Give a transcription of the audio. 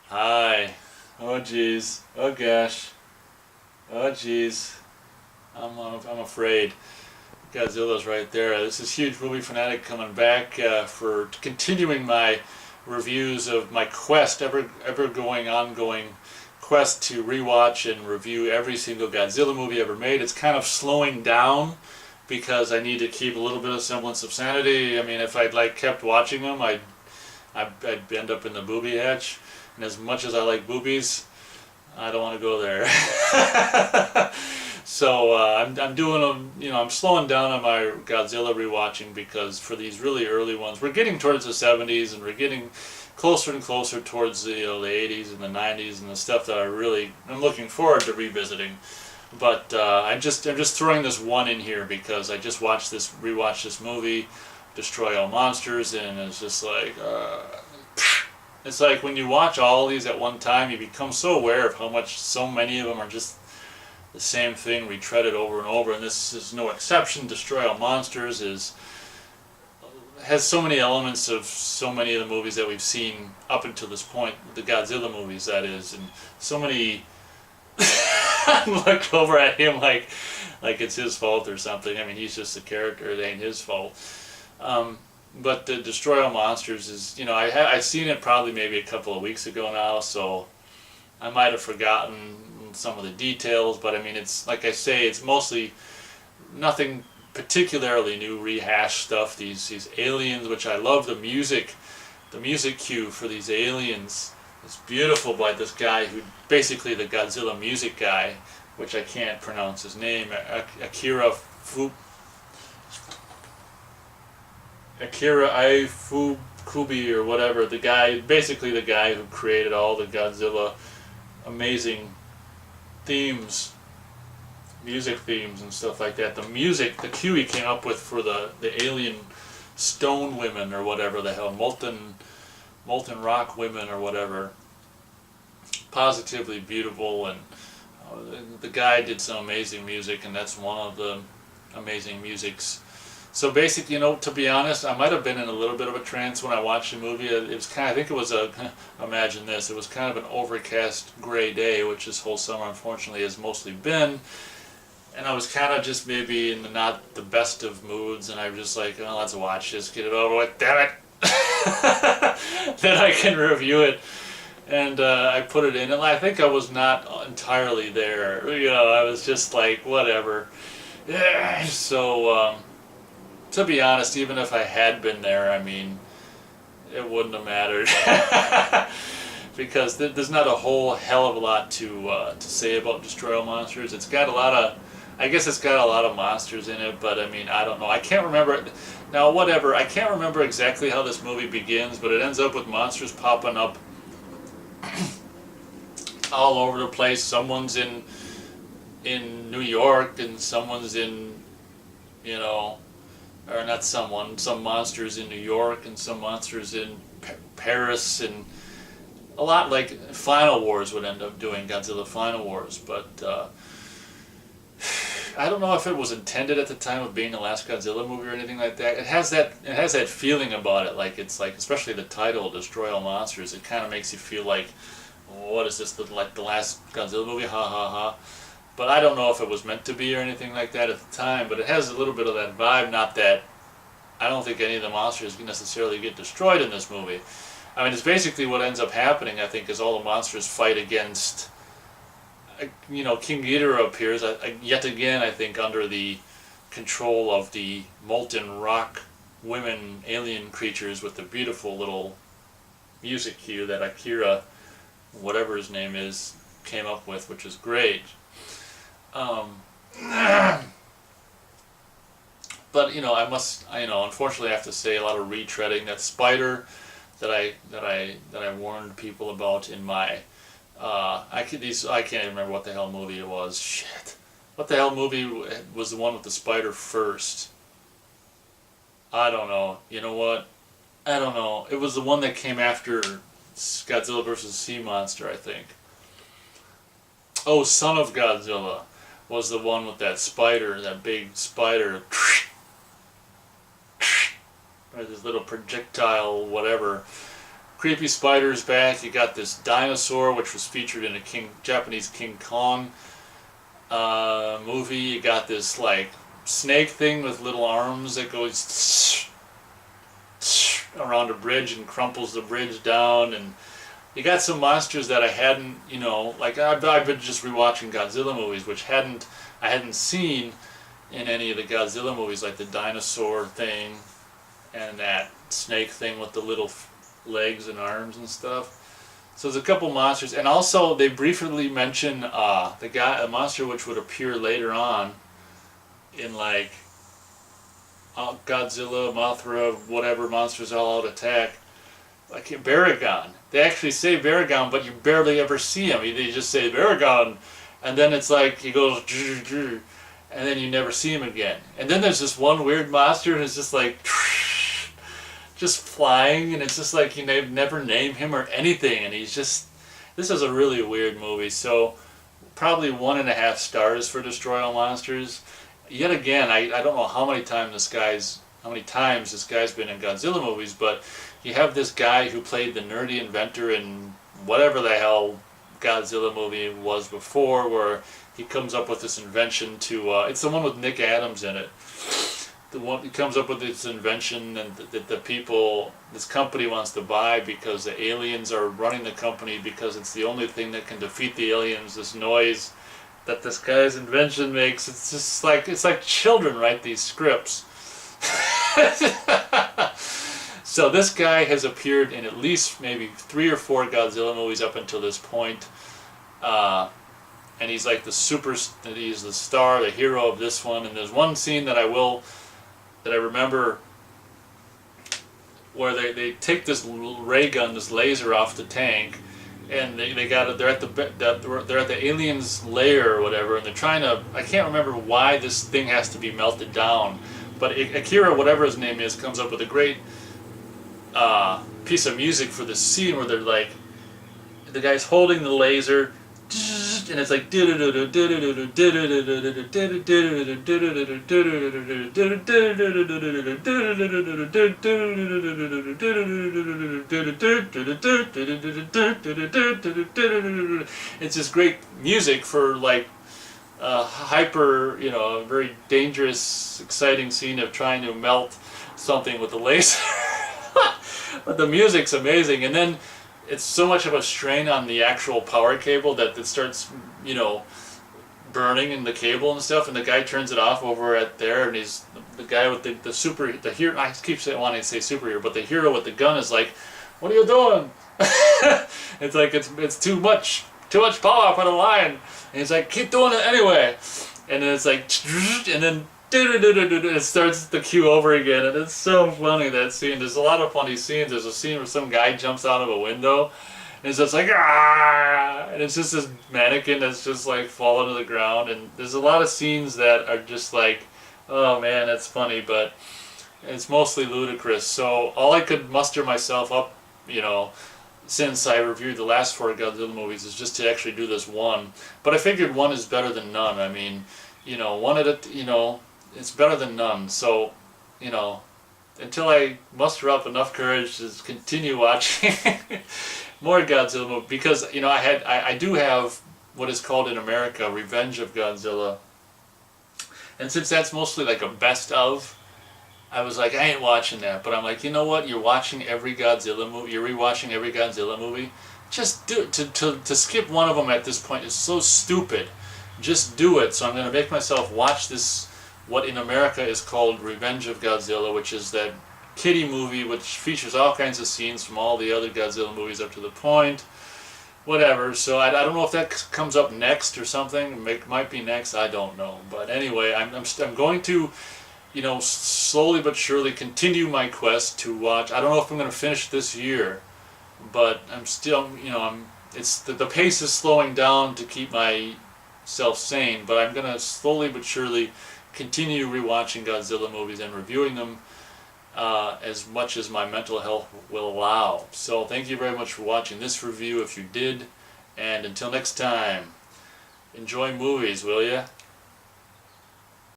Hi. Oh jeez. Oh gosh. Oh jeez. I'm afraid. Godzilla's right there. This is Huge Movie Fanatic coming back for continuing my reviews of my quest, ever going ongoing quest to rewatch and review every single Godzilla movie ever made. It's kind of slowing down because I need to keep a little bit of semblance of sanity. I mean, if I'd kept watching them, I'd end up in the booby hatch. And as much as I like boobies, I don't want to go there. So I'm doing I'm slowing down on my Godzilla rewatching because for these really early ones, we're getting towards the 70s and we're getting closer and closer towards the 80s and the 90s and the stuff that I'm looking forward to revisiting. But I'm just throwing this one in here because I just rewatched this movie, Destroy All Monsters, and it's just it's like when you watch all these at one time, you become so aware of how much so many of them are just the same thing retreaded over and over, and this is no exception. Destroy All Monsters has so many elements of so many of the movies that we've seen up until this point, the Godzilla movies that is, and so many. Look over at him like it's his fault or something. I mean, he's just a character. It ain't his fault. But the Destroy All Monsters is, I seen it probably maybe a couple of weeks ago now, so I might have forgotten some of the details. But I mean, it's like I say, it's mostly nothing particularly new, rehash stuff. These aliens, which I love the music cue for these aliens. It's beautiful by this guy who basically the Godzilla music guy, which I can't pronounce his name, Akira Ifukubi or whatever, basically the guy who created all the Godzilla amazing themes, music themes and stuff like that. The cue he came up with for the alien stone women or whatever the hell, molten rock women or whatever, positively beautiful, and the guy did some amazing music, and that's one of the amazing musics. So basically, to be honest, I might have been in a little bit of a trance when I watched the movie. It was I think it was imagine this, it was kind of an overcast gray day, which this whole summer unfortunately has mostly been. And I was kind of just maybe in not the best of moods, and I was just like, oh, let's watch this, get it over with, damn it. Then I can review it. And I put it in, and I think I was not entirely there. I was just like, whatever. Yeah. So, to be honest, even if I had been there, I mean, it wouldn't have mattered. Because there's not a whole hell of a lot to say about Destroy All Monsters. I guess it's got a lot of monsters in it, but I mean, I don't know. I can't remember. Now, whatever. I can't remember exactly how this movie begins, but it ends up with monsters popping up all over the place. Someone's in New York, and someone's or not someone. Some monsters in New York, and some monsters in Paris, and a lot like Final Wars would end up doing, Godzilla Final Wars, but I don't know if it was intended at the time of being the last Godzilla movie or anything like that. It has that feeling about it, like it's like, especially the title, Destroy All Monsters. It kind of makes you feel like, what is this, like the last Godzilla movie? Ha ha ha. But I don't know if it was meant to be or anything like that at the time. But it has a little bit of that vibe. Not that I don't think any of the monsters necessarily get destroyed in this movie. I mean, it's basically what ends up happening, I think, is all the monsters fight against, King Ghidorah appears, yet again, I think, under the control of the molten rock women alien creatures with the beautiful little music cue that Akira, whatever his name is, came up with, which is great. But unfortunately, I have to say a lot of retreading. That spider that I warned people about in my I can't even remember what the hell movie it was. Shit, what the hell movie was the one with the spider first? I don't know. You know what? I don't know. It was the one that came after Godzilla vs. Sea Monster, I think. Oh, Son of Godzilla was the one with that spider, that big spider. Or this little projectile, whatever, creepy spiders back. You got this dinosaur, which was featured in a Japanese King Kong movie. You got this like snake thing with little arms that goes around a bridge and crumples the bridge down, and you got some monsters that I hadn't, like I've been just rewatching Godzilla movies, which I hadn't seen in any of the Godzilla movies, like the dinosaur thing and that snake thing with the little legs and arms and stuff. So there's a couple monsters, and also they briefly mention a monster which would appear later on in like Godzilla, Mothra, whatever Monsters All Out Attack, like Baragon. They actually say Baragon, but you barely ever see him. They just say Baragon, and then it's like he goes, and then you never see him again. And then there's this one weird monster, and it's just like, just flying, and it's just like you never name him or anything, and he's just, this is a really weird movie. So probably 1.5 stars for Destroy All Monsters. Yet again, I don't know how many times this guy's been in Godzilla movies, but you have this guy who played the nerdy inventor in whatever the hell Godzilla movie was before, where he comes up with this invention to, it's the one with Nick Adams in it. The one he comes up with this invention and that this company wants to buy because the aliens are running the company because it's the only thing that can defeat the aliens, this noise that this guy's invention makes. It's just like, it's like children write these scripts. So this guy has appeared in at least maybe 3 or 4 Godzilla movies up until this point. And he's like he's the star, the hero of this one. And there's one scene that I remember where they take this ray gun, this laser off the tank, and they're at the aliens' lair or whatever, and they're trying to, I can't remember why this thing has to be melted down, but Akira, whatever his name is, comes up with a great piece of music for this scene where they're like, the guy's holding the laser, and it's like it's just great music for like hyper, a very dangerous, exciting scene of trying to melt something with a laser. But the music's amazing, and then it's so much of a strain on the actual power cable that it starts, burning in the cable and stuff, and the guy turns it off over at there, and he's the guy with the hero. I keep wanting to say superhero, but the hero with the gun is like, "What are you doing?" It's like it's too much power for the line, and he's like, "Keep doing it anyway," and then it's like, and then it starts the cue over again, and it's so funny, that scene. There's a lot of funny scenes. There's a scene where some guy jumps out of a window, and it's just like, ah, and it's just this mannequin that's just like falling to the ground, and there's a lot of scenes that are just like, oh man, that's funny, but it's mostly ludicrous. So all I could muster myself up, since I reviewed the last 4 Godzilla movies, is just to actually do this one. But I figured one is better than none. I mean, one at a, it's better than none. So, until I muster up enough courage to continue watching more Godzilla movies, because I do have what is called in America Revenge of Godzilla, and since that's mostly like a best of, I was like, I ain't watching that. But I'm like, you know what? You're watching every Godzilla movie. You're rewatching every Godzilla movie. Just do it. To skip one of them at this point is so stupid. Just do it. So I'm going to make myself watch this, what in America is called Revenge of Godzilla, which is that kiddie movie which features all kinds of scenes from all the other Godzilla movies up to the point. Whatever. So I don't know if that comes up next or something. It might be next. I don't know. But anyway, I'm going to, slowly but surely continue my quest to watch. I don't know if I'm going to finish this year, but I'm still, it's the pace is slowing down to keep myself sane. But I'm going to slowly but surely continue rewatching Godzilla movies and reviewing them as much as my mental health will allow. So thank you very much for watching this review if you did, and until next time, enjoy movies, will ya?